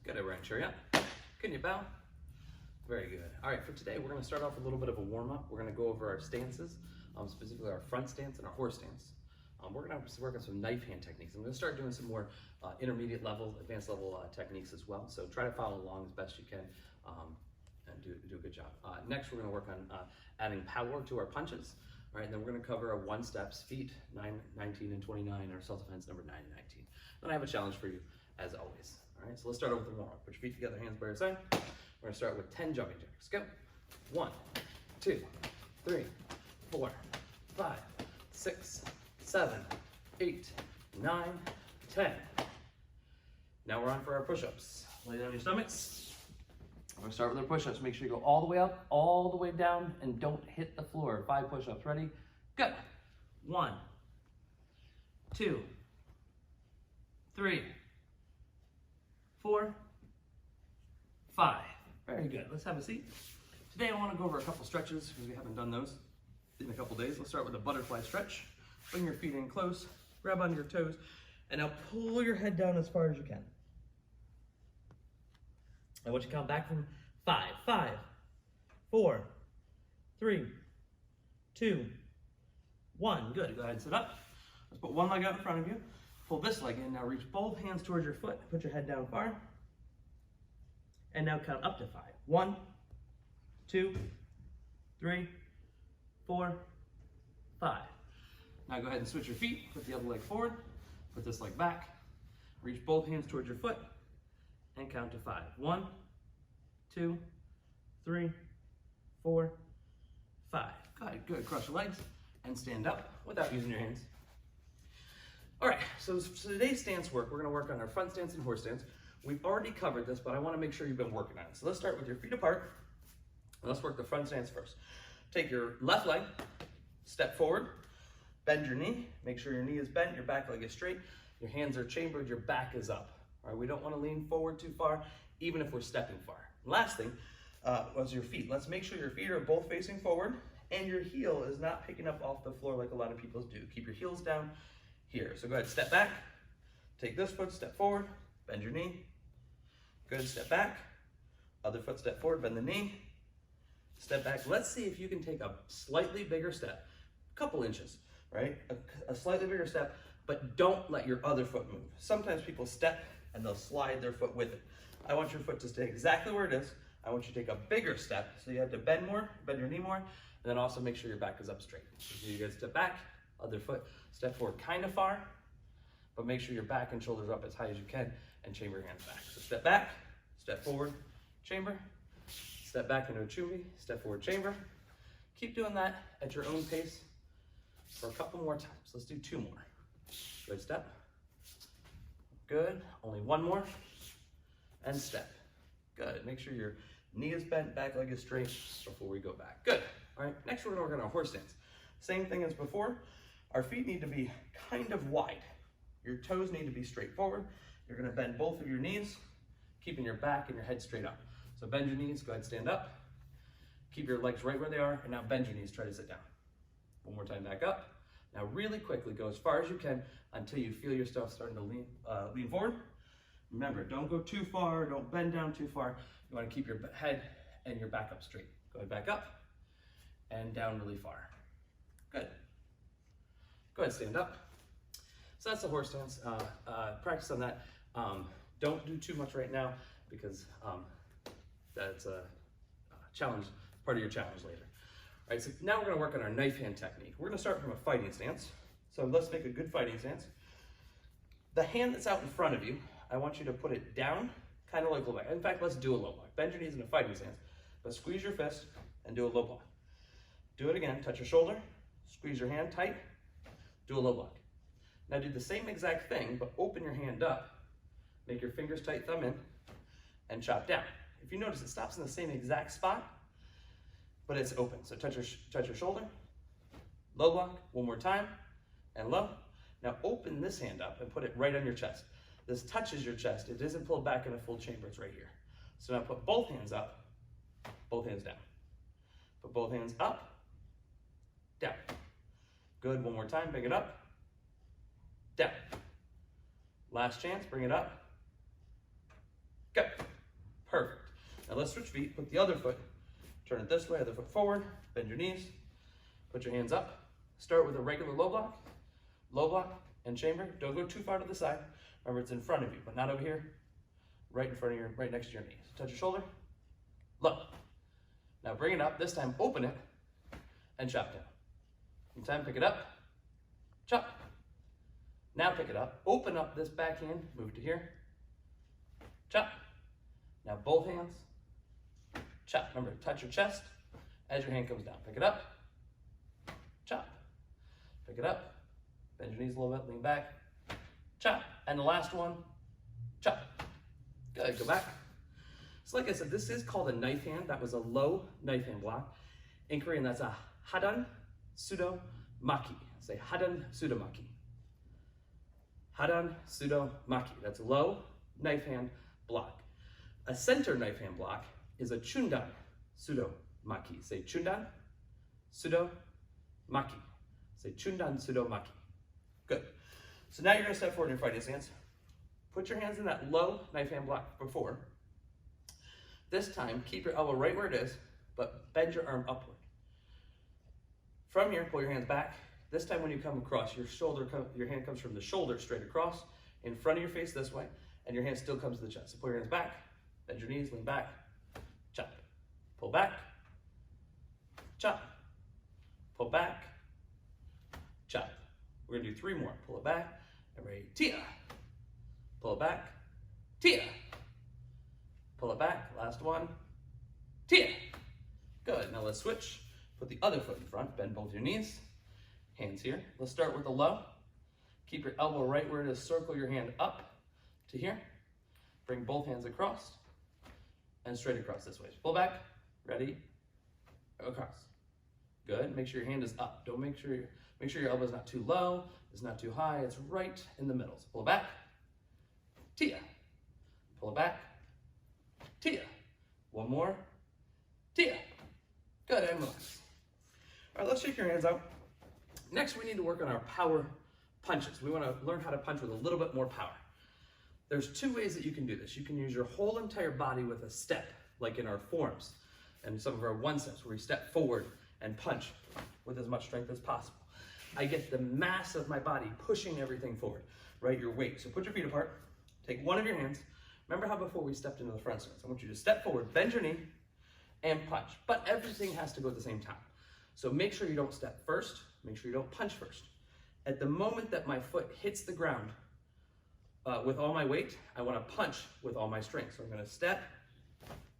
Good, everyone, cheer up. Can you bow? Very good. All right, for today, we're gonna start off with a little bit of a warm-up. We're gonna go over our stances, specifically our front stance and our horse stance. We're gonna work on some knife hand techniques. I'm gonna start doing some more intermediate level, advanced level techniques as well. So try to follow along as best you can and do a good job. Next, we're gonna work on adding power to our punches. All right, and then we're gonna cover our one steps, feet 9, 19, and 29, our self-defense number 9 and 19. Then I have a challenge for you, as always. All right, so let's start over with the warm-up. Put your feet together, hands by your side. We're gonna start with 10 jumping jacks. Go. 1, 2, 3, 4, 5, 6, 7, 8, 9, 10. Now we're on for our push-ups. Lay down your stomachs. We're gonna start with our push-ups. Make sure you go all the way up, all the way down, and don't hit the floor. 5 push-ups. Ready? Go. 1, 2, 3, 4, 5. Very good. Let's have a seat. Today I want to go over a couple stretches because we haven't done those in a couple days. Let's start with a butterfly stretch. Bring your feet in close, grab onto your toes, and now pull your head down as far as you can. I want you to count back from 5, 5, 4, 3, 2, 1. Good. Go ahead and sit up. Let's put one leg out in front of you. Pull this leg in. Now reach both hands towards your foot. Put your head down far. And now count up to 5. 1, 2, 3, 4, 5. Now go ahead and switch your feet. Put the other leg forward. Put this leg back. Reach both hands towards your foot. And count to 5. 1, 2, 3, 4, 5. Go ahead. Good. Cross your legs and stand up without using your hands. All right, so today's stance work, we're gonna work on our front stance and horse stance. We've already covered this, but I wanna make sure you've been working on it. So let's start with your feet apart. And let's work the front stance first. Take your left leg, step forward, bend your knee. Make sure your knee is bent, your back leg is straight, your hands are chambered, your back is up. All right, we don't wanna lean forward too far, even if we're stepping far. Last thing was your feet. Let's make sure your feet are both facing forward and your heel is not picking up off the floor like a lot of people do. Keep your heels down here. So go ahead, step back, take this foot, step forward, bend your knee. Good, step back, other foot, step forward, bend the knee, step back. Let's see if you can take a slightly bigger step, a couple inches, right? A slightly bigger step, but don't let your other foot move. Sometimes people step and they'll slide their foot with it. I want your foot to stay exactly where it is. I want you to take a bigger step, so you have to bend more, bend your knee more, and then also make sure your back is up straight. So you guys step back, other foot, step forward kind of far, but make sure your back and shoulders are up as high as you can and chamber your hands back. So step back, step forward, chamber, step back into a chumbi, step forward, chamber. Keep doing that at your own pace for a couple more times. Let's do 2 more. Good, step. Good, only 1 more, and step. Good, make sure your knee is bent, back leg is straight before we go back. Good, all right, next we're gonna work on our horse stance. Same thing as before. Our feet need to be kind of wide. Your toes need to be straight forward. You're gonna bend both of your knees, keeping your back and your head straight up. So bend your knees, go ahead, stand up. Keep your legs right where they are, and now bend your knees, try to sit down. One more time, back up. Now really quickly, go as far as you can until you feel yourself starting to lean forward. Remember, don't go too far, don't bend down too far. You wanna keep your head and your back up straight. Go ahead, back up, and down really far. Good. Go ahead, stand up. So that's the horse stance. Practice on that. Don't do too much right now because that's a challenge, part of your challenge later. All right, so now we're gonna work on our knife hand technique. We're gonna start from a fighting stance. So let's make a good fighting stance. The hand that's out in front of you, I want you to put it down, kind of like low block. In fact, let's do a low block. Bend your knees in a fighting stance, but squeeze your fist and do a low block. Do it again, touch your shoulder, squeeze your hand tight, do a low block. Now do the same exact thing, but open your hand up, make your fingers tight, thumb in, and chop down. If you notice, it stops in the same exact spot, but it's open. So touch your shoulder, low block, one more time, and low. Now open this hand up and put it right on your chest. This touches your chest. It isn't pulled back in a full chamber, it's right here. So now put both hands up, both hands down. Put both hands up, down. Good, one more time, bring it up, down. Last chance, bring it up, Go. Perfect. Now let's switch feet. Put the other foot, turn it this way, other foot forward, bend your knees, put your hands up. Start with a regular low block, and chamber. Don't go too far to the side. Remember, it's in front of you, but not over here. Right in front of right next to your knees. Touch your shoulder, low. Now bring it up. This time, open it and chop down. Anytime, pick it up, chop. Now pick it up. Open up this back hand. Move to here. Chop. Now both hands. Chop. Remember, touch your chest as your hand comes down. Pick it up. Chop. Pick it up. Bend your knees a little bit. Lean back. Chop. And the last one. Chop. Good. Go back. So like I said, this is called a knife hand. That was a low knife hand block. In Korean, that's a hadan sudo maki. Say hadan sudo maki. Hadan sudo maki. That's low knife hand block. A center knife hand block is a chundan sudo maki. Say chundan sudo maki. Say chundan sudo maki. Good. So now you're going to step forward in your fighting stance. Put your hands in that low knife hand block before. This time, keep your elbow right where it is, but bend your arm upward. From here, pull your hands back. This time when you come across, your hand comes from the shoulder straight across, in front of your face this way, and your hand still comes to the chest. So pull your hands back, bend your knees, lean back, chop. Pull back, chop. Pull back, chop. We're gonna do 3 more. Pull it back, and ready, tia. Pull it back, tia. Pull it back, last one, tia. Good, now let's switch. Put the other foot in front, bend both your knees, hands here. Let's start with the low. Keep your elbow right where it is, circle your hand up to here. Bring both hands across and straight across this way. Pull back, ready, across. Good, make sure your hand is up. Don't make sure your elbow is not too low, it's not too high, it's right in the middle. So pull it back, tia. Pull it back, tia. One more, tia. Good, and relax. All right, let's shake your hands out. Next, we need to work on our power punches. We want to learn how to punch with a little bit more power. There's 2 ways that you can do this. You can use your whole entire body with a step, like in our forms and some of our 1-steps where we step forward and punch with as much strength as possible. I get the mass of my body pushing everything forward, right? Your weight. So put your feet apart, take one of your hands. Remember how before we stepped into the front stance? I want you to step forward, bend your knee, and punch. But everything has to go at the same time. So make sure you don't step first, make sure you don't punch first. At the moment that my foot hits the ground with all my weight, I want to punch with all my strength. So I'm going to step,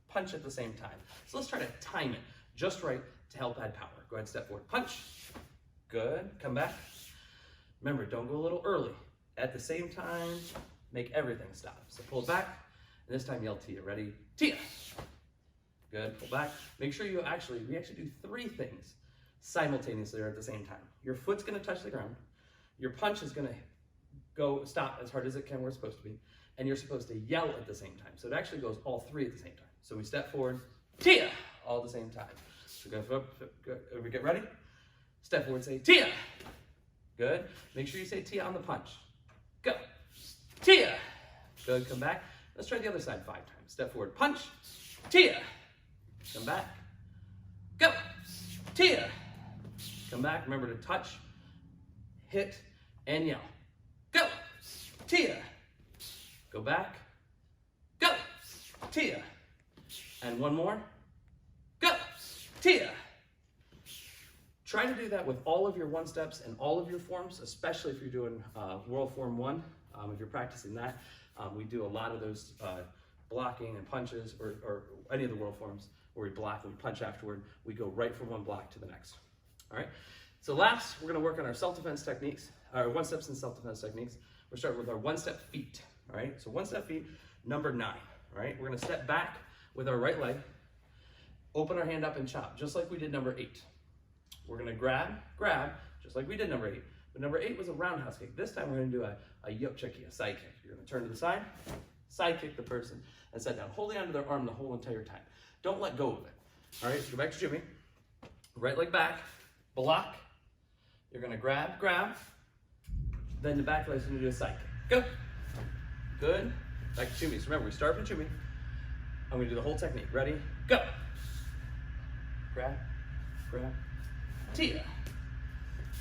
punch at the same time. So let's try to time it just right to help add power. Go ahead, step forward, punch. Good, come back. Remember, don't go a little early. At the same time, make everything stop. So pull it back, and this time yell tia. Ready? Tia. Good, pull back. Make sure we actually do 3 things simultaneously or at the same time. Your foot's gonna touch the ground, your punch is gonna stop as hard as it can where it's supposed to be, and you're supposed to yell at the same time. So it actually goes all 3 at the same time. So we step forward, tia, all at the same time. So go, we get ready? Step forward, say tia. Good, make sure you say tia on the punch. Go, tia. Good, come back. Let's try the other side 5 times. Step forward, punch, tia. Come back, go, tia. Come back, remember to touch, hit, and yell. Go, tia. Go back, go, tia. And one more, go, tia. Try to do that with all of your 1-steps and all of your forms, especially if you're doing World Form 1, if you're practicing that. We do a lot of those blocking and punches, or any of the world forms where we block and we punch afterward. We go right from one block to the next. All right. So last, we're going to work on our self-defense techniques, our 1-steps and self-defense techniques. We're starting with our 1-step feet. All right. So 1-step feet, number 9. All right. We're going to step back with our right leg, open our hand up and chop, just like we did number 8. We're going to grab, just like we did number 8. But number 8 was a roundhouse kick. This time we're going to do a yocheki, a side kick. You're going to turn to the side kick the person, and set down, holding onto their arm the whole entire time. Don't let go of it. All right, so go back to Jimmy. Right leg back, block. You're going to grab. Then the back leg's going to do a side kick. Go. Good. back to Chumi. So remember, we start with Chumi. I'm gonna do the whole technique. Ready, go. Grab, grab, tia.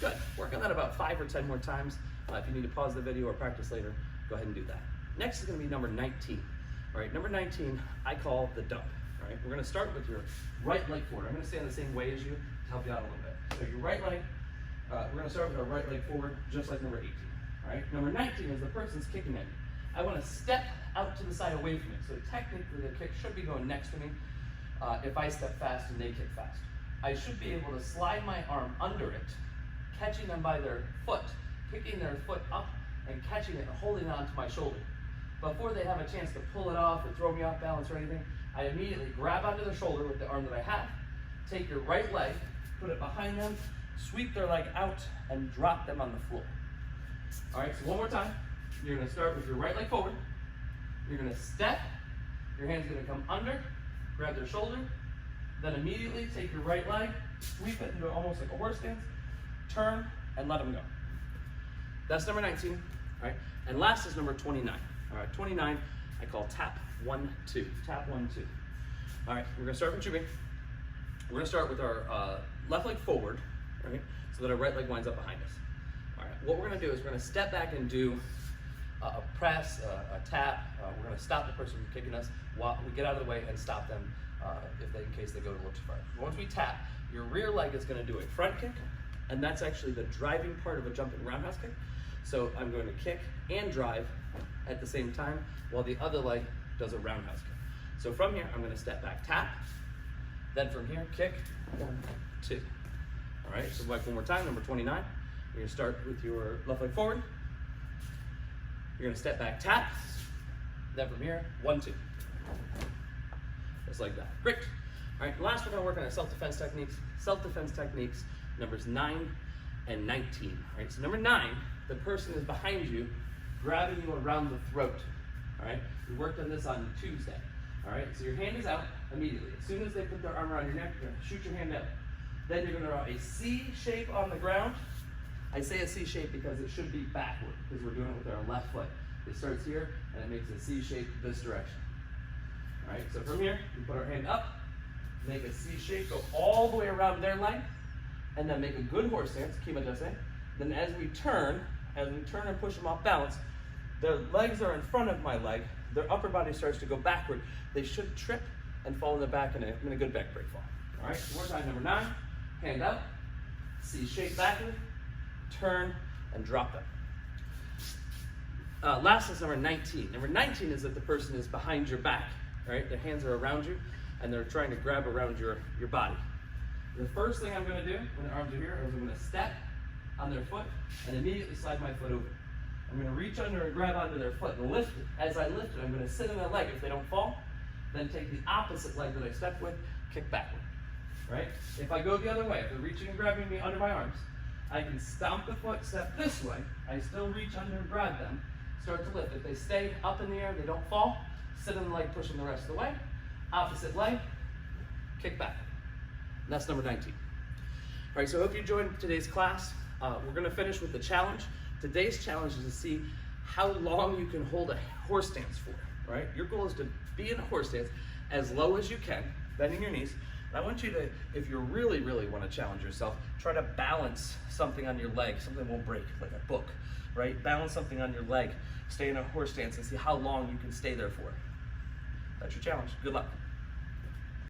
Good, work on that about 5 or 10 more times. If you need to pause the video or practice later, go ahead and do that. Next is gonna be number 19. All right, number 19, I call the dump. All right, we're gonna start with your right leg forward. I'm gonna stand the same way as you to help you out a little bit. So your right leg, we're gonna start with our right leg forward, just like number 18. All right, number 19 is the person's kicking at me. I wanna step out to the side away from it. So technically the kick should be going next to me if I step fast and they kick fast. I should be able to slide my arm under it, catching them by their foot, picking their foot up and catching it and holding it onto my shoulder. Before they have a chance to pull it off or throw me off balance or anything, I immediately grab onto their shoulder with the arm that I have, take your right leg, put it behind them, sweep their leg out, and drop them on the floor. All right, so one more time. You're gonna start with your right leg forward. You're gonna step, your hand's gonna come under, grab their shoulder, then immediately take your right leg, sweep it into almost like a horse stance, turn, and let them go. That's number 19, all right? And last is number 29. All right, 29, I call tap 1, 2. Tap 1, 2. All right, we're gonna start with Chumi. We're gonna start with our left leg forward, right? So that our right leg winds up behind us. All right, what we're gonna do is we're gonna step back and do a press, a tap. We're gonna stop the person from kicking us while we get out of the way and stop them in case they go to look too far. Once we tap, your rear leg is gonna do a front kick, and that's actually the driving part of a jumping roundhouse kick. So I'm going to kick and drive at the same time while the other leg does a roundhouse kick. So from here, I'm gonna step back, tap, then from here, kick, 1, 2. All right, so like one more time, number 29. You're gonna start with your left leg forward. You're gonna step back, tap, then from here, 1, 2. Just like that, great. All right, last we're gonna work on our self-defense techniques. Self-defense techniques, numbers 9 and 19. All right, so number 9, the person is behind you, grabbing you around the throat. All right, we worked on this on Tuesday. All right, so your hand is out immediately. As soon as they put their arm around your neck, you're gonna shoot your hand out. Then you're gonna draw a C shape on the ground. I say a C shape because it should be backward, because we're doing it with our left foot. It starts here, and it makes a C shape this direction. All right, so from here, we put our hand up, make a C shape, go all the way around their leg, and then make a good horse stance, kimadose. Then as we turn and push them off balance, their legs are in front of my leg, their upper body starts to go backward. They should trip and fall in the back in a good back break fall. All right, one more time, number 9, hand out, C shape backward, turn, and drop them. Last is number 19. Number 19 is that the person is behind your back, right? Their hands are around you, and they're trying to grab around your body. The first thing I'm gonna do when their arms are here is I'm gonna step on their foot and immediately slide my foot over. I'm gonna reach under and grab onto their foot and lift it. As I lift it, I'm gonna sit on their leg if they don't fall, then take the opposite leg that I stepped with, kick backward, right? If I go the other way, if they're reaching and grabbing me under my arms, I can stomp the foot, step this way, I still reach under and grab them, start to lift. If they stay up in the air, they don't fall, sit on the leg, push them the rest of the way, opposite leg, kick back. And that's number 19. All right, so I hope you enjoyed today's class. We're gonna finish with the challenge. Today's challenge is to see how long you can hold a horse stance for, right? Your goal is to be in a horse stance as low as you can, bending your knees. And I want you to, if you really, really wanna challenge yourself, try to balance something on your leg, something won't break, like a book, right? Balance something on your leg, stay in a horse stance and see how long you can stay there for. That's your challenge. Good luck.